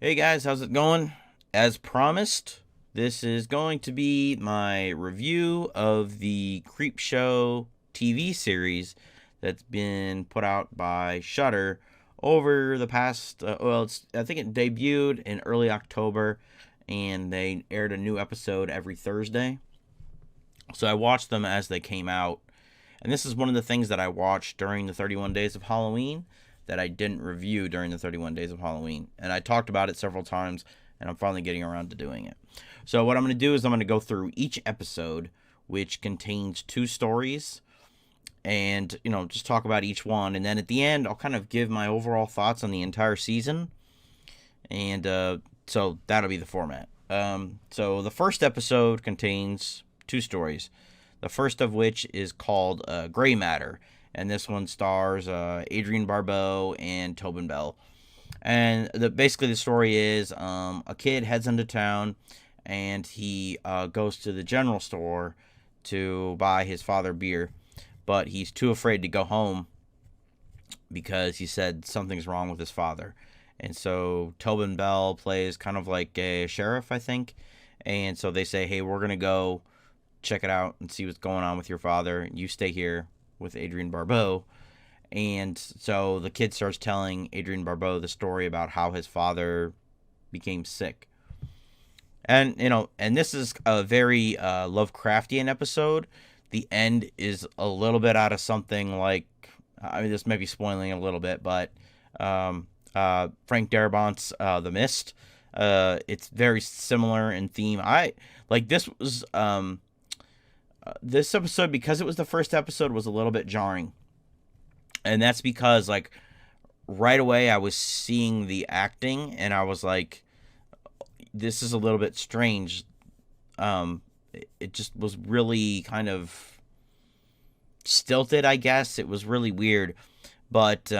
Hey guys, how's it going? As promised, this is going to be my review of the Creepshow TV series that's been put out by Shudder over the past. I think it debuted in early October, and they aired a new episode every Thursday. So I watched them as they came out, and this is one of the things that I watched during the 31 Days of Halloween that I didn't review during the 31 Days of Halloween. And I talked about it several times, and I'm finally getting around to doing it. So, what I'm going to do is I'm going to go through each episode, which contains two stories, and, just talk about each one. And then at the end, I'll kind of give my overall thoughts on the entire season. And so that'll be the format. So, the first episode contains two stories. The first of which is called Gray Matter, and this one stars Adrienne Barbeau and Tobin Bell. And basically the story is a kid heads into town, and he goes to the general store to buy his father beer, but he's too afraid to go home because he said something's wrong with his father. And so Tobin Bell plays kind of like a sheriff, I think. And so they say, hey, we're going to go check it out and see what's going on with your father. You stay here with Adrienne Barbeau. And so the kid starts telling Adrienne Barbeau the story about how his father became sick. And, and this is a very Lovecraftian episode. The end is a little bit out of something like, this may be spoiling a little bit, but Frank Darabont's The Mist. It's very similar in theme. This was this episode, because it was the first episode, was a little bit jarring. And that's because, right away I was seeing the acting, and I was like, this is a little bit strange. It just was really kind of stilted, I guess. It was really weird. But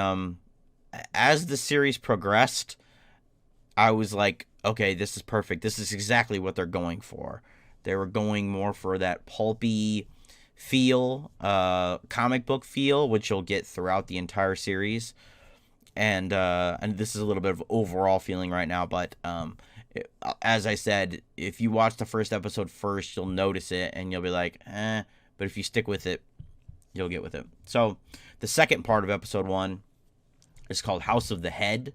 as the series progressed, I was like, okay, this is perfect. This is exactly what they're going for. They were going more for that pulpy feel, comic book feel, which you'll get throughout the entire series. And this is a little bit of overall feeling right now, but as I said, if you watch the first episode first, you'll notice it, and you'll be like, eh. But if you stick with it, you'll get with it. So the second part of episode 1 is called House of the Head.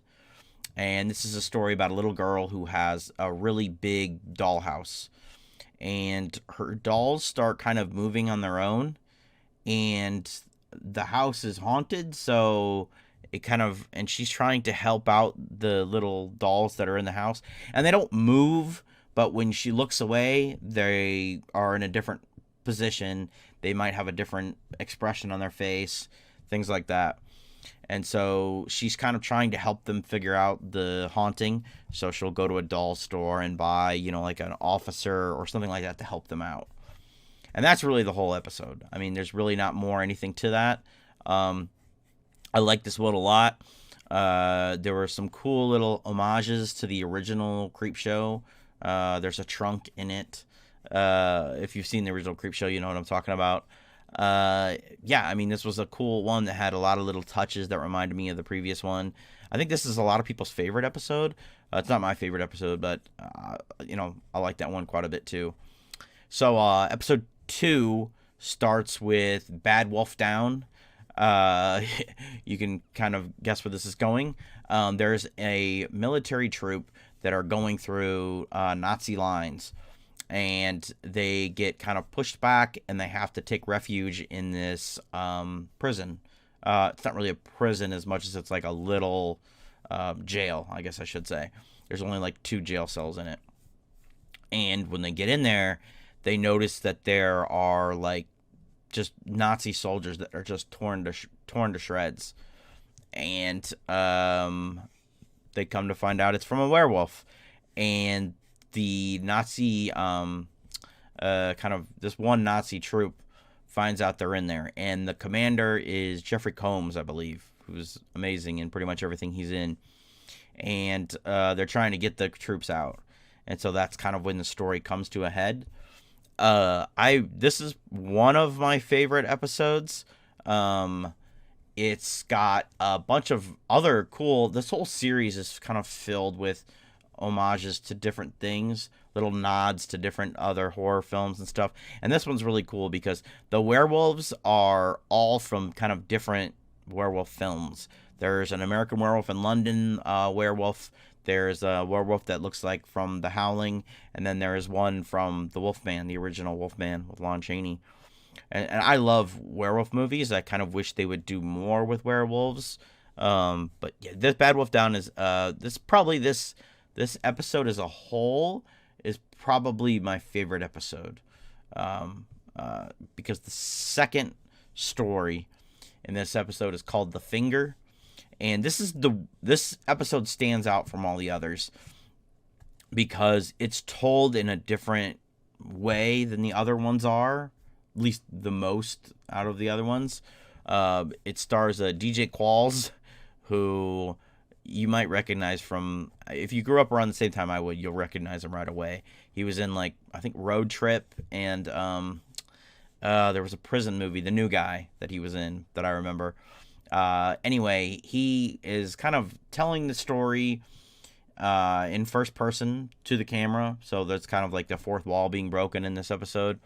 And this is a story about a little girl who has a really big dollhouse. And her dolls start kind of moving on their own, and the house is haunted, so and she's trying to help out the little dolls that are in the house, and they don't move, but when she looks away, they are in a different position. They might have a different expression on their face, things like that. And so she's kind of trying to help them figure out the haunting. So she'll go to a doll store and buy, like an officer or something like that to help them out. And that's really the whole episode. I mean, there's really not anything to that. I like this one a lot. There were some cool little homages to the original Creepshow. There's a trunk in it. If you've seen the original Creepshow, you know what I'm talking about. This was a cool one that had a lot of little touches that reminded me of the previous one. I think this is a lot of people's favorite episode. It's not my favorite episode, but I like that one quite a bit too. So episode 2 starts with Bad Wolf Down. You can kind of guess where this is going. There's a military troop that are going through Nazi lines, and they get kind of pushed back, and they have to take refuge in this prison. It's not really a prison as much as it's like a little jail, I guess I should say. There's only 2 jail cells in it. And when they get in there, they notice that there are just Nazi soldiers that are just torn to shreds. And they come to find out it's from a werewolf. And the Nazi, this one Nazi troop finds out they're in there. And the commander is Jeffrey Combs, I believe, who's amazing in pretty much everything he's in. And they're trying to get the troops out. And so that's kind of when the story comes to a head. This is one of my favorite episodes. It's got a bunch of other cool. This whole series is kind of filled with homages to different things, little nods to different other horror films and stuff. And this one's really cool because the werewolves are all from kind of different werewolf films. There's an American Werewolf in London werewolf. There's a werewolf that looks like from The Howling, and then there is one from The Wolfman, the original Wolfman with Lon Chaney. And I love werewolf movies. I kind of wish they would do more with werewolves. But yeah, this Bad Wolf Down is this episode as a whole is probably my favorite episode, because the second story in this episode is called The Finger, and this episode stands out from all the others because it's told in a different way than the other ones are, at least the most out of the other ones. It stars DJ Qualls, who you might recognize from, if you grew up around the same time I would, you'll recognize him right away. He was in, like, I think Road Trip, and there was a prison movie, The New Guy, that he was in that I remember. Anyway, he is kind of telling the story in first person to the camera, so that's kind of like the fourth wall being broken in this episode.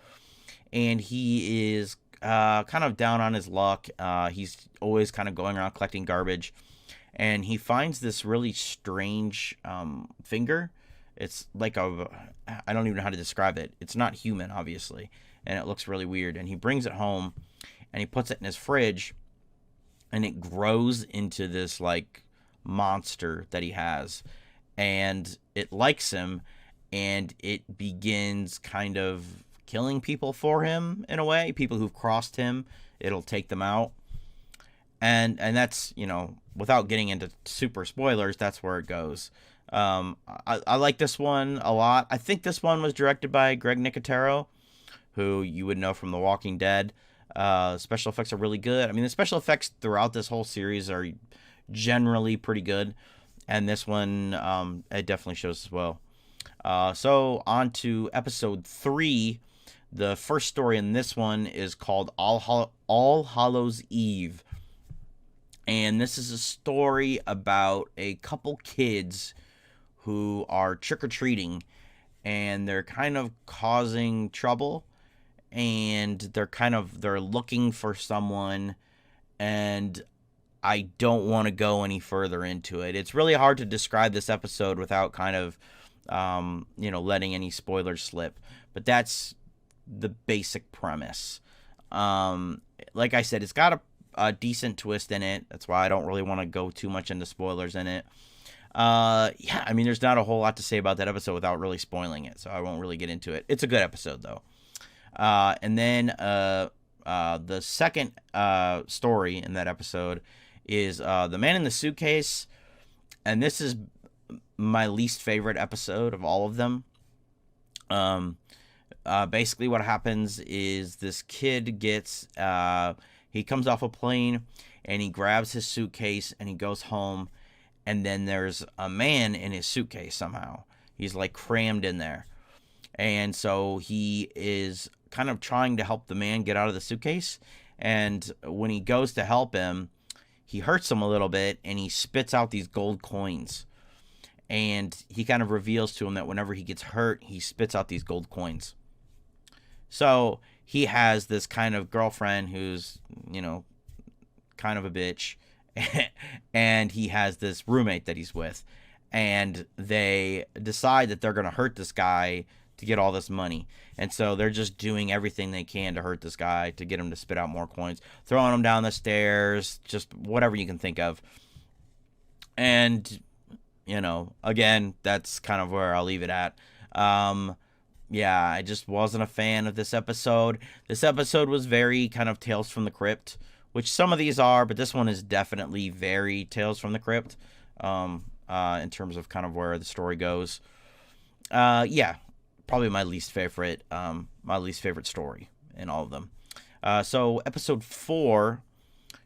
And he is kind of down on his luck. He's always kind of going around collecting garbage, and he finds this really strange finger. It's like I don't even know how to describe it. It's not human, obviously, and it looks really weird. And he brings it home, and he puts it in his fridge, and it grows into this, like, monster that he has. And it likes him, and it begins kind of killing people for him, in a way. People who've crossed him, it'll take them out. And that's, without getting into super spoilers, that's where it goes. I like this one a lot. I think this one was directed by Greg Nicotero, who you would know from The Walking Dead. Special effects are really good. I mean, the special effects throughout this whole series are generally pretty good, and this one it definitely shows as well. So on to episode 3. The first story in this one is called All Hallows Eve, and this is a story about a couple kids who are trick-or-treating, and they're kind of causing trouble, and they're looking for someone, and I don't want to go any further into it. It's really hard to describe this episode without kind of letting any spoilers slip, but that's the basic premise. Like I said, it's got a decent twist in it. That's why I don't really want to go too much into spoilers in it. Yeah, I mean, there's not a whole lot to say about that episode without really spoiling it, so I won't really get into it. It's a good episode, though. And then the second story in that episode is The Man in the Suitcase, and this is my least favorite episode of all of them. Basically what happens is this kid gets, he comes off a plane, and he grabs his suitcase, and he goes home, and then there's a man in his suitcase somehow. He's, like, crammed in there. And so he is kind of trying to help the man get out of the suitcase, and when he goes to help him, he hurts him a little bit, and he spits out these gold coins. And he kind of reveals to him that whenever he gets hurt, he spits out these gold coins. So he has this kind of girlfriend who's, kind of a bitch, and he has this roommate that he's with, and they decide that they're going to hurt this guy to get all this money. And so they're just doing everything they can to hurt this guy, to get him to spit out more coins, throwing him down the stairs, just whatever you can think of. And, again, that's kind of where I'll leave it at. Yeah, I just wasn't a fan of this episode. This episode was very kind of Tales from the Crypt, which some of these are, but this one is definitely very Tales from the Crypt, in terms of kind of where the story goes. Yeah, probably my least favorite story in all of them. So episode 4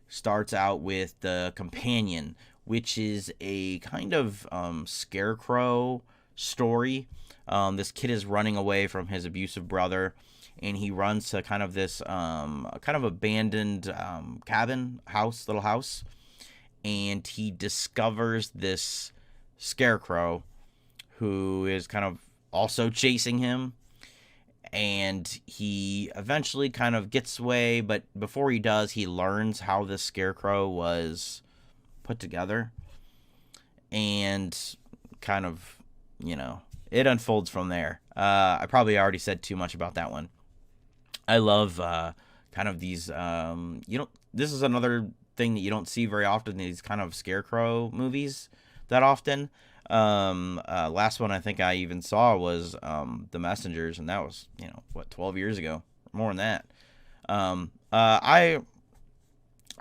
starts out with The Companion, which is a kind of scarecrow story. This kid is running away from his abusive brother, and he runs to kind of this kind of abandoned little house, and he discovers this scarecrow who is kind of also chasing him. And he eventually kind of gets away, but before he does, he learns how the scarecrow was put together. And kind of, it unfolds from there. I probably already said too much about that one. I love kind of these, this is another thing that you don't see very often, these kind of scarecrow movies that often. Last one I think I even saw was The Messengers, and that was 12 years ago, more than that. I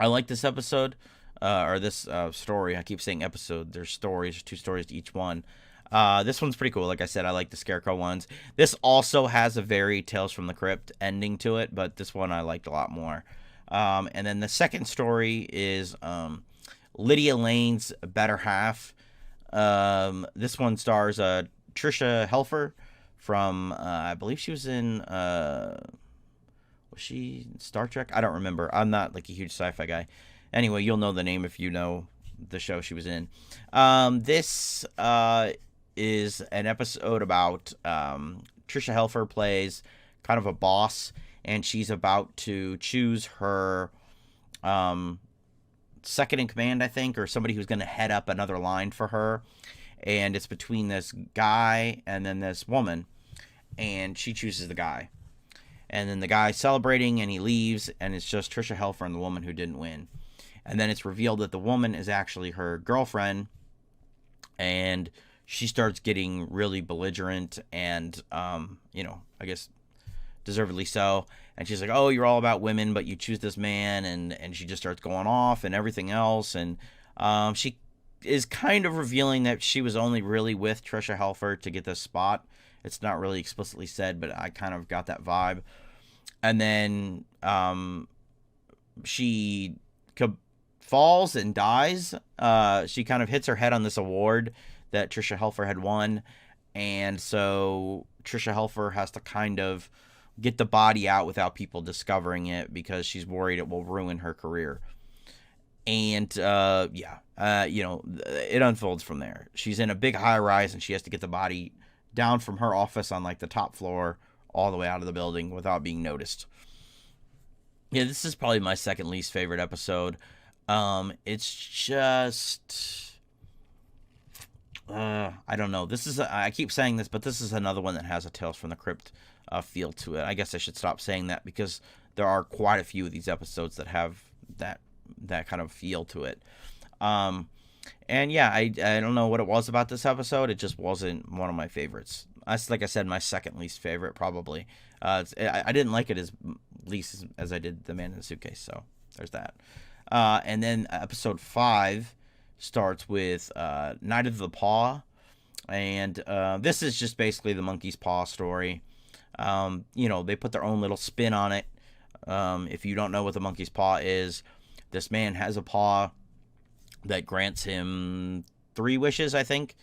like this episode or this story. I keep saying episode. There's stories. There's 2 stories to each one. This one's pretty cool. Like I said, I like the scarecrow ones. This also has a very Tales from the Crypt ending to it, but this one I liked a lot more. And then the second story is Lydia Lane's Better Half. This one stars Tricia Helfer from I believe she was in was she Star Trek? I don't remember. I'm not like a huge sci-fi guy. Anyway, you'll know the name if you know the show she was in. This is an episode about Tricia Helfer plays kind of a boss, and she's about to choose her second in command, I think, or somebody who's going to head up another line for her. And it's between this guy and then this woman, and she chooses the guy. And then the guy's celebrating, and he leaves, and it's just Tricia Helfer and the woman who didn't win. And then it's revealed that the woman is actually her girlfriend, and she starts getting really belligerent and, I guess deservedly so. And she's like, oh, you're all about women, but you choose this man. And she just starts going off and everything else. And she is kind of revealing that she was only really with Tricia Helfer to get this spot. It's not really explicitly said, but I kind of got that vibe. And then she falls and dies. She kind of hits her head on this award that Tricia Helfer had won. And so Tricia Helfer has to kind of get the body out without people discovering it because she's worried it will ruin her career. And, it unfolds from there. She's in a big high rise and she has to get the body down from her office on like the top floor all the way out of the building without being noticed. Yeah, this is probably my second least favorite episode. It's just, I don't know. I keep saying this, but this is another one that has a Tales from the Crypt feel to it. I guess I should stop saying that because there are quite a few of these episodes that have that kind of feel to it. And yeah, I don't know what it was about this episode. It just wasn't one of my favorites. Like I said, my second least favorite probably. I didn't like it as least as I did The Man in the Suitcase. So there's that. And then episode 5 starts with Night of the Paw. And this is just basically the monkey's paw story. They put their own little spin on it. If you don't know what the monkey's paw is, this man has a paw that grants him 3 wishes, I think.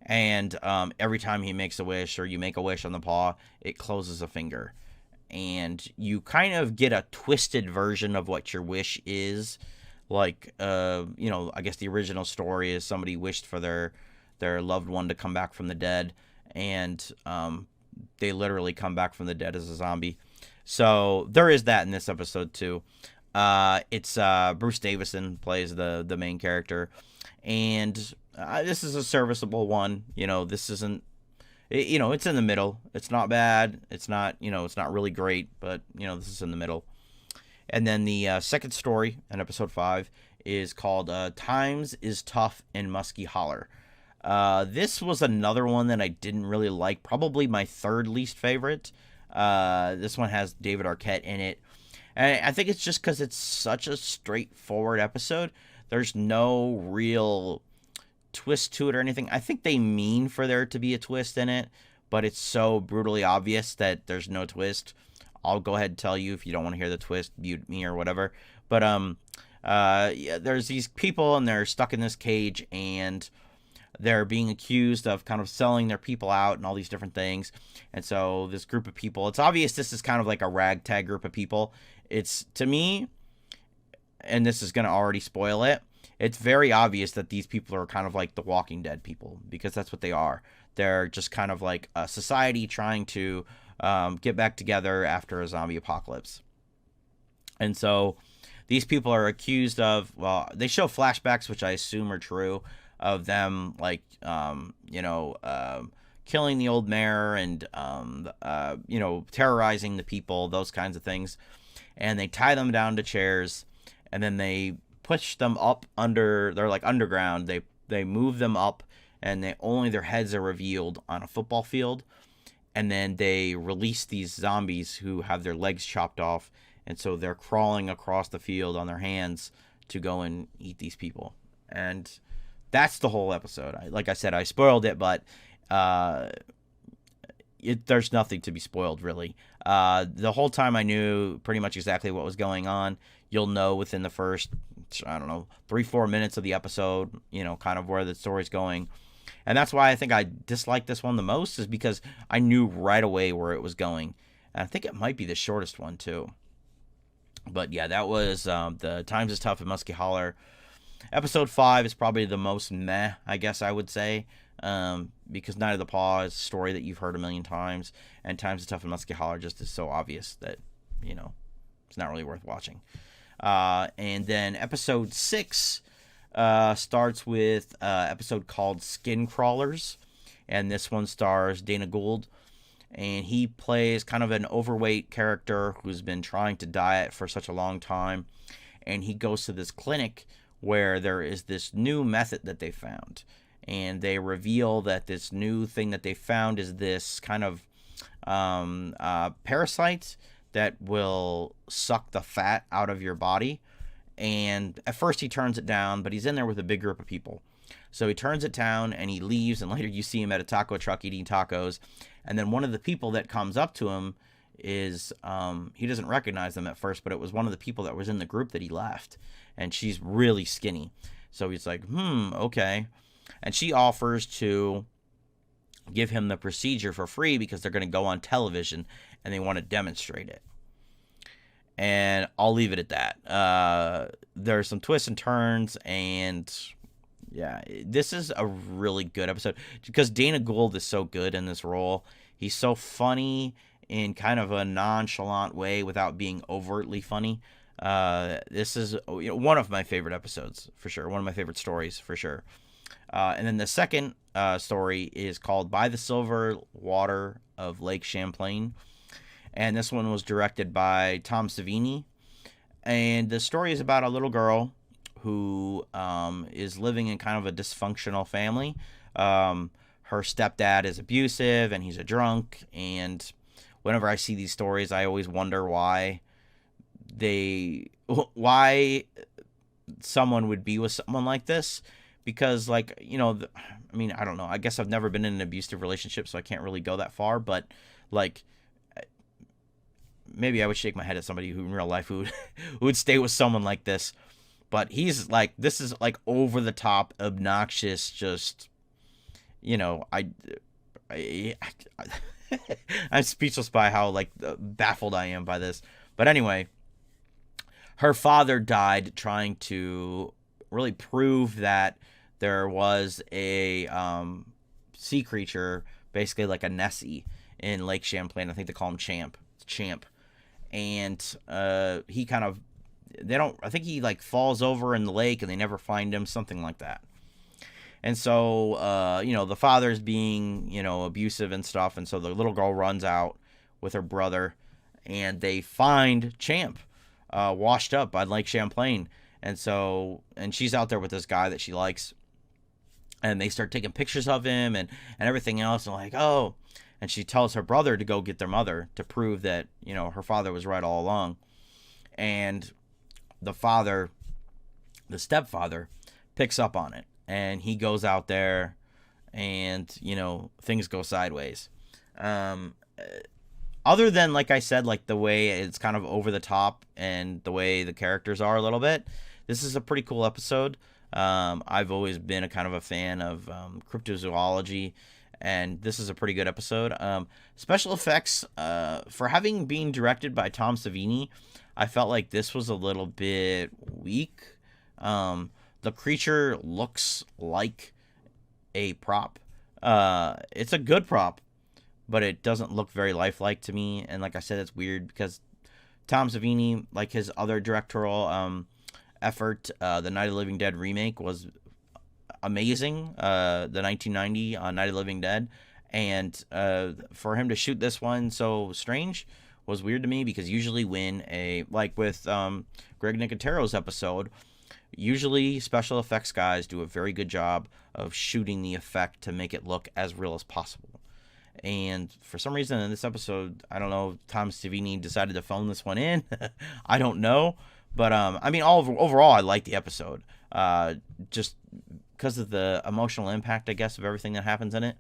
And every time he makes a wish or you make a wish on the paw, it closes a finger. And you kind of get a twisted version of what your wish is. Like, I guess the original story is somebody wished for their loved one to come back from the dead. And they literally come back from the dead as a zombie. So there is that in this episode too. It's Bruce Davison plays the main character, and this is a serviceable one. This isn't, it's in the middle. It's not bad. It's not, it's not really great, but this is in the middle. And then the second story in episode 5 is called Times is Tough in Muskie Holler. This was another one that I didn't really like. Probably my third least favorite. This one has David Arquette in it. And I think it's just because it's such a straightforward episode. There's no real twist to it or anything. I think they mean for there to be a twist in it, but it's so brutally obvious that there's no twist. I'll go ahead and tell you if you don't want to hear the twist, mute me or whatever. But there's these people and they're stuck in this cage and they're being accused of kind of selling their people out and all these different things. And so this group of people, it's obvious this is kind of like a ragtag group of people. It's, to me, and this is going to already spoil it, it's very obvious that these people are kind of like the Walking Dead people, because that's what they are. They're just kind of like a society trying to get back together after a zombie apocalypse. And so these people are accused of, well, they show flashbacks, which I assume are true, of them, like, killing the old mayor and, terrorizing the people, those kinds of things. And they tie them down to chairs, and then they push them up they're like underground. They move them up, and only their heads are revealed on a football field. And then they release these zombies who have their legs chopped off, and so they're crawling across the field on their hands to go and eat these people. And that's the whole episode. Like I said, I spoiled it, but there's nothing to be spoiled, really. The whole time I knew pretty much exactly what was going on. You'll know within the first, 3-4 minutes of the episode, kind of where the story's going. And that's why I think I disliked this one the most, is because I knew right away where it was going. And I think it might be the shortest one, too. But yeah, that was the Times is Tough and Muskie Holler. Episode 5 is probably the most meh, I guess I would say, because Night of the Paw is a story that you've heard a million times, and Times is Tough and Muskie Holler just is so obvious that, it's not really worth watching. And then episode 6 starts with an episode called Skin Crawlers, and this one stars Dana Gould, and he plays kind of an overweight character who's been trying to diet for such a long time, and he goes to this clinic where there is this new method that they found, and they reveal that this new thing that they found is this kind of parasite that will suck the fat out of your body. And at first he turns it down, but he's in there with a big group of people. So he turns it down and he leaves, and later you see him at a taco truck eating tacos. And then one of the people that comes up to him is, he doesn't recognize them at first, but it was one of the people that was in the group that he left. And she's really skinny. So he's like, okay. And she offers to give him the procedure for free because they're going to go on television and they want to demonstrate it. And I'll leave it at that. There's some twists and turns, and yeah, this is a really good episode because Dana Gould is so good in this role. He's so funny in kind of a nonchalant way without being overtly funny. This is one of my favorite episodes for sure. One of my favorite stories for sure. And then the second story is called By the Silver Water of Lake Champlain. And this one was directed by Tom Savini. And the story is about a little girl who is living in kind of a dysfunctional family. Her stepdad is abusive and he's a drunk. And whenever I see these stories, I always wonder why someone would be with someone like this. Because, I don't know. I guess I've never been in an abusive relationship, so I can't really go that far. But, maybe I would shake my head at somebody who in real life who would stay with someone like this. But he's this is over the top, obnoxious, just, I'm speechless by how baffled I am by this. But anyway, her father died trying to really prove that there was a sea creature, basically like a Nessie, in Lake Champlain. I think they call him Champ. And he kind of, I think he falls over in the lake and they never find him, something like that. And so, the father's being, abusive and stuff. And so the little girl runs out with her brother and they find Champ washed up by Lake Champlain. And she's out there with this guy that she likes. And they start taking pictures of him and everything else. And oh. And she tells her brother to go get their mother to prove that, her father was right all along. And the stepfather, picks up on it. And he goes out there and, things go sideways. Other than, like I said, the way it's kind of over the top and the way the characters are a little bit, this is a pretty cool episode. I've always been a kind of a fan of cryptozoology, and this is a pretty good episode. Special effects, for having been directed by Tom Savini, I felt like this was a little bit weak. The the creature looks like a prop. It's a good prop, but it doesn't look very lifelike to me. And like I said, it's weird because Tom Savini, like his other directorial effort, the Night of the Living Dead remake was amazing. The 1990 Night of the Living Dead, and for him to shoot this one so strange was weird to me, because usually when like with Greg Nicotero's episode, usually special effects guys do a very good job of shooting the effect to make it look as real as possible. And for some reason in this episode, I don't know, Tom Savini decided to phone this one in. I don't know. But, I mean, overall, I like the episode. Just because of the emotional impact, I guess, of everything that happens in it.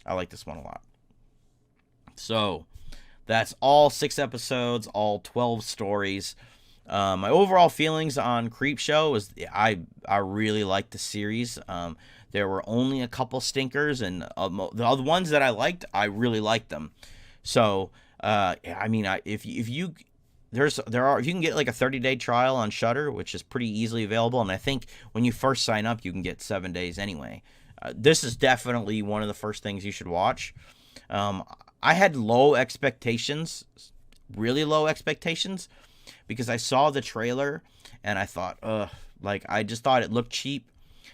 I like this one a lot. So, that's all 6 episodes, all 12 stories. My overall feelings on Creepshow is I really like the series. There were only a couple stinkers, and the other ones that I liked, I really liked them. So, I mean, if you can get like a 30-day trial on Shudder, which is pretty easily available, and I think when you first sign up, you can get 7 days anyway. This is definitely one of the first things you should watch. I had low expectations, really low expectations, because I saw the trailer and I thought, like, I just thought it looked cheap.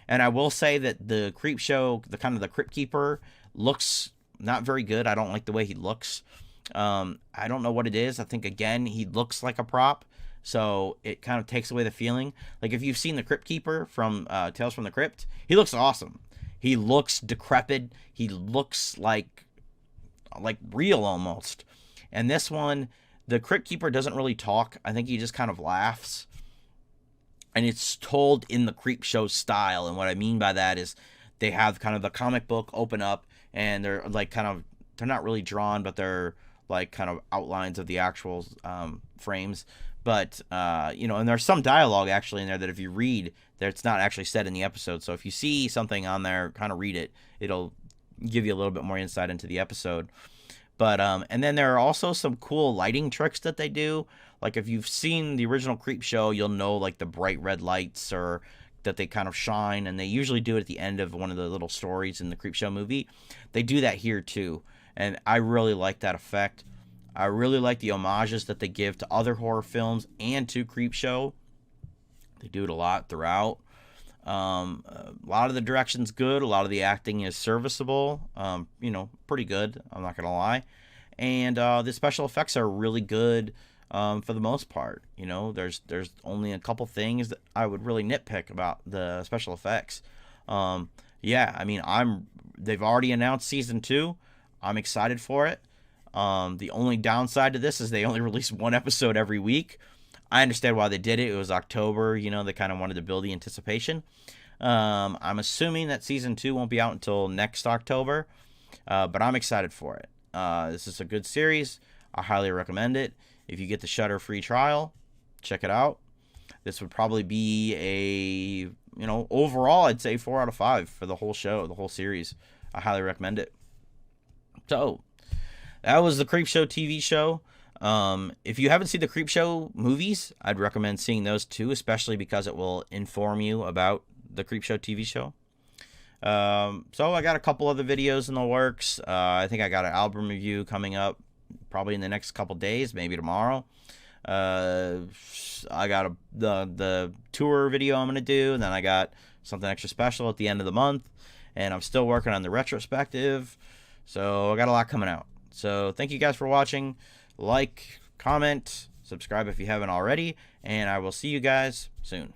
And I will say that the Creepshow, the Crypt Keeper, looks not very good. I don't like the way he looks. I don't know what it is. I think, again, he looks like a prop, so it kind of takes away the feeling. Like, if you've seen the Crypt Keeper from Tales from the Crypt, he looks awesome. He looks decrepit. He looks like real almost. And this one, the Crypt Keeper doesn't really talk. I think he just kind of laughs. And it's told in the Creepshow style. And what I mean by that is they have kind of the comic book open up, and they're like they're not really drawn, but they're like kind of outlines of the actual frames. But, and there's some dialogue actually in there that if you read, that it's not actually said in the episode. So if you see something on there, kind of read it. It'll give you a little bit more insight into the episode. But, and then there are also some cool lighting tricks that they do. Like, if you've seen the original Creepshow, you'll know, like, the bright red lights or that they kind of shine, and they usually do it at the end of one of the little stories in the Creepshow movie. They do that here, too, and I really like that effect. I really like the homages that they give to other horror films and to Creepshow. They do it a lot throughout. A lot of the direction's good. A lot of the acting is serviceable. Pretty good. I'm not gonna lie. And the special effects are really good for the most part. There's only a couple things that I would really nitpick about the special effects. They've already announced season 2. I'm excited for it. The only downside to this is they only release 1 episode every week. I understand why they did it. It was October. They kind of wanted to build the anticipation. I'm assuming that season 2 won't be out until next October, but I'm excited for it. This is a good series. I highly recommend it. If you get the Shudder free trial, check it out. This would probably be overall, I'd say 4 out of 5 for the whole show, the whole series. I highly recommend it. So, that was the Creepshow TV show. If you haven't seen the Creepshow movies, I'd recommend seeing those too, especially because it will inform you about the Creepshow TV show. So I got a couple other videos in the works. I think I got an album review coming up probably in the next couple days, maybe tomorrow. I got the tour video I'm going to do, and then I got something extra special at the end of the month, and I'm still working on the retrospective, so I got a lot coming out. So thank you guys for watching. Like, comment, subscribe if you haven't already, and I will see you guys soon.